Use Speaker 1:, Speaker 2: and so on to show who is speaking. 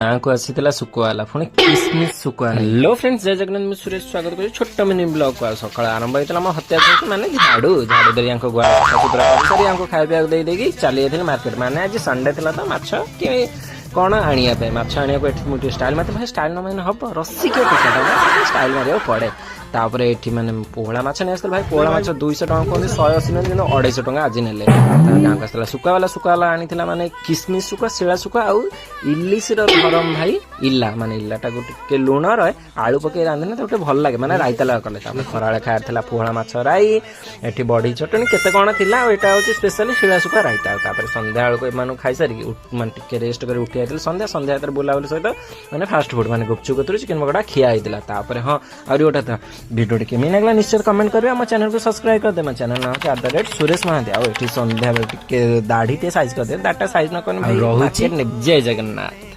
Speaker 1: गाँव को आसीला सुकुआला पुणी किसमिस सुकुआ। हेलो फ्रेंड्स, जय जगन्नाथ। मैं सुरेश स्वागत करी छोट मिनी ब्लॉग को। सकाळ आरंभ होता मो हत्या माने झाड़ू झाड़ू दे गुआ सफासुतरा कर खाଇବା दे देगी चली जाइए मार्केट। माने आज संडे थिला तो माछ कि कौन आनिया माछ आनिया मुझे स्टाइल मत भाई स्टाइल न मैंने हम रसी के स्टाइल मारे पड़े। तापर एठी माने पोहला माछ नहीं आसल भाई। पोहला माछ 200 टका कहते 180 नहीं 250 टका आज नेले। गाँव को आसला सुकावाला आनी माने किसमिस सुका शिला सुका आउ इलिश गरम भाई इला माने इलाटा गोटे लुण रहे आलू पकई रांधे तो भल लगे माने रायता लगा कले। खरा खाया पोहला माछ राई एठी बड़ी चटनी केते कौन थिला। एटा होची स्पेशली शिला सुका रायता। तापर संध्या बेलको एमानु खाई सारी माने टिके रेस्ट कर उठी आइतल संध्या संध्या बुलाबुली सहित माने फास्ट फूड माने गुपचुप कतुरी चिकन पकोड़ा खिया आइतला। तापर हां आउरी गोटा था वीडियो टी केमी लागला निश्चय कमेंट करबे। हम चैनल को सब्सक्राइब कर दे। हम चैनल नाम है @सुरेश महांती। आ एठी संध्या बेल टिके दाढ़ी टे साइज कर दे। दाटा साइज न करने भाई जय जगन्नाथ।